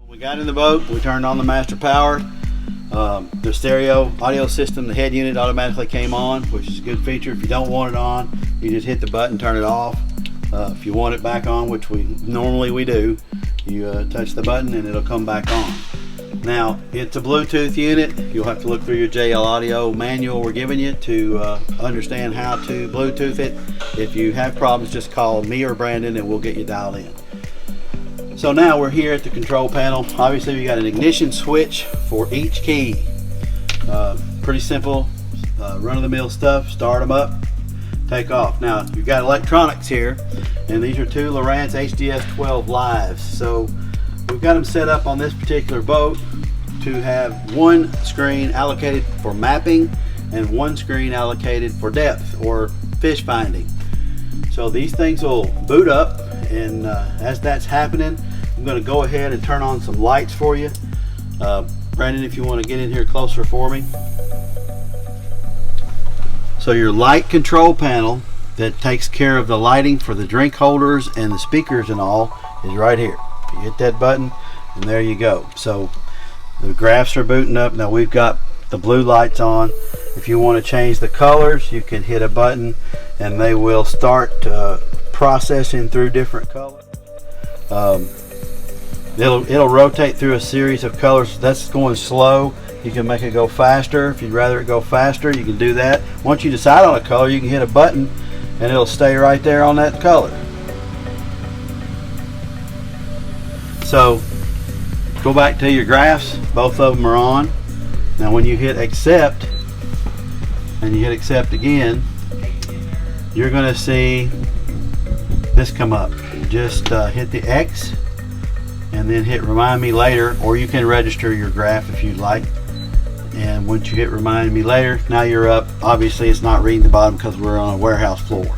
We got in the boat, we turned on the master power. The stereo audio system, the head unit automatically came on, which is a good feature. If you don't want it on, you just hit the button, turn it off. If you want it back on, which we normally do, you touch the button and it'll come back on. Now, it's a Bluetooth unit. You'll have to look through your JL Audio manual we're giving you to understand how to Bluetooth it. If you have problems, just call me or Brandon and we'll get you dialed in. So now we're here at the control panel. Obviously, we got an ignition switch for each key. Pretty simple, run-of-the-mill stuff. Start them up, take off. Now, you've got electronics here, and these are two Lowrance HDS 12 Lives. So we've got them set up on this particular boat to have one screen allocated for mapping and one screen allocated for depth or fish finding. So these things will boot up, and as that's happening, I'm going to go ahead and turn on some lights for you. Brandon, if you want to get in here closer for me. So your light control panel that takes care of the lighting for the drink holders and the speakers and all is right here. You hit that button and there you go. So the graphs are booting up. Now we've got the blue lights on. If you want to change the colors, you can hit a button and they will start processing through different colors. It'll rotate through a series of colors. That's going slow. You can make it go faster. If you'd rather it go faster, you can do that. Once you decide on a color, you can hit a button and it'll stay right there on that color. So go back to your graphs. Both of them are on. Now when you hit accept and you hit accept again, you're going to see this come up. Just hit the X and then hit remind me later, or you can register your graph if you'd like. And once you hit remind me later, now you're up. Obviously it's not reading the bottom because we're on a warehouse floor.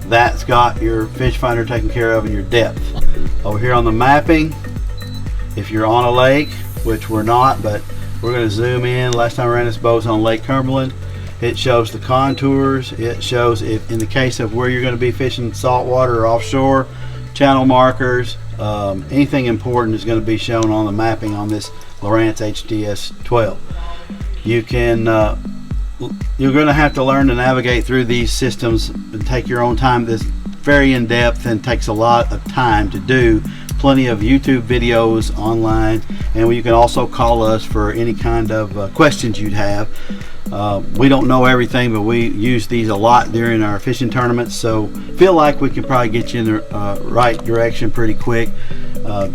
That's got your fish finder taken care of and your depth. Over here on the mapping, if you're on a lake, which we're not, but we're going to zoom in. Last time I ran this boat was on Lake Cumberland. It shows the contours. It shows, if in the case of where you're going to be fishing saltwater or offshore, channel markers, anything important is going to be shown on the mapping on this Lowrance HDS 12. You can you're going to have to learn to navigate through these systems and take your own time. This very in depth and takes a lot of time to do. Plenty of YouTube videos online, and you can also call us for any kind of questions you'd have. We don't know everything, but we use these a lot during our fishing tournaments, so feel like we can probably get you in the right direction pretty quick.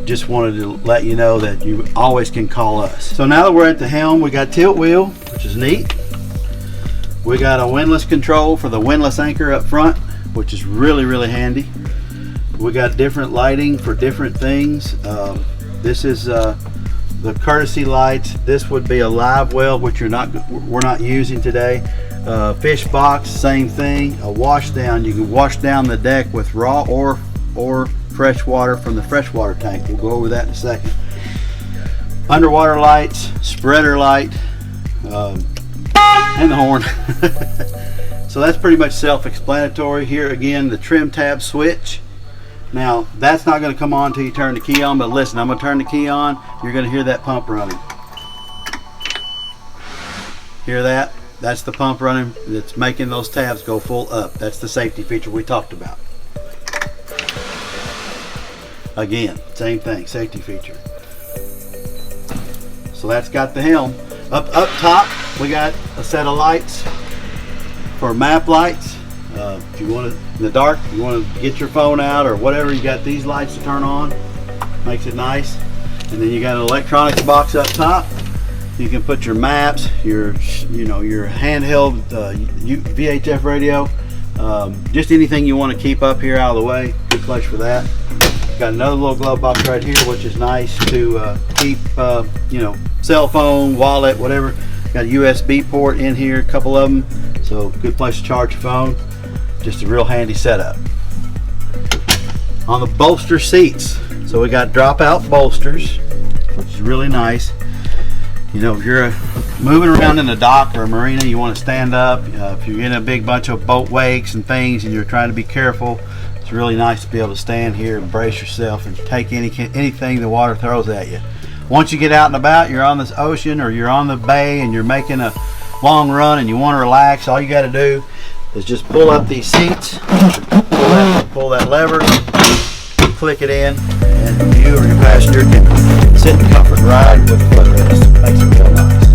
Just wanted to let you know that you always can call us. So now that we're at the helm, we got tilt wheel, which is neat. We got a windlass control for the windlass anchor up front, which is really handy. We got different lighting for different things. This is the courtesy lights. This would be a live well, which we're not using today. Fish box, same thing. A wash down. You can wash down the deck with raw or fresh water from the freshwater tank. We'll go over that in a second. Underwater lights, spreader light, and the horn. So that's pretty much self-explanatory. Here again, the trim tab switch. Now that's not going to come on until you turn the key on, but listen, I'm going to turn the key on. You're going to hear that pump running. Hear that? That's the pump running that's making those tabs go full up. That's the safety feature we talked about. Again, same thing, safety feature. So that's got the helm. Up top, we got a set of lights for map lights. If you want to, in the dark, you want to get your phone out or whatever, you got these lights to turn on. Makes it nice. And then you got an electronics box up top. You can put your maps, your handheld VHF radio, just anything you want to keep up here out of the way. Good place for that. Got another little glove box right here, which is nice to keep, cell phone, wallet, whatever. Got a USB port in here, a couple of them, so good place to charge your phone. Just a real handy setup. On the bolster seats, so we got drop out bolsters, which is really nice. You know, if you're moving around in the dock or a marina, you want to stand up. If you're in a big bunch of boat wakes and things and you're trying to be careful, it's really nice to be able to stand here and brace yourself and take anything the water throws at you. Once you get out and about, you're on this ocean or you're on the bay and you're making a long run and you want to relax, all you got to do is just pull up these seats, pull that lever, click it in, and you or your passenger can sit in comfort and ride with the footrest. Makes it feel nice.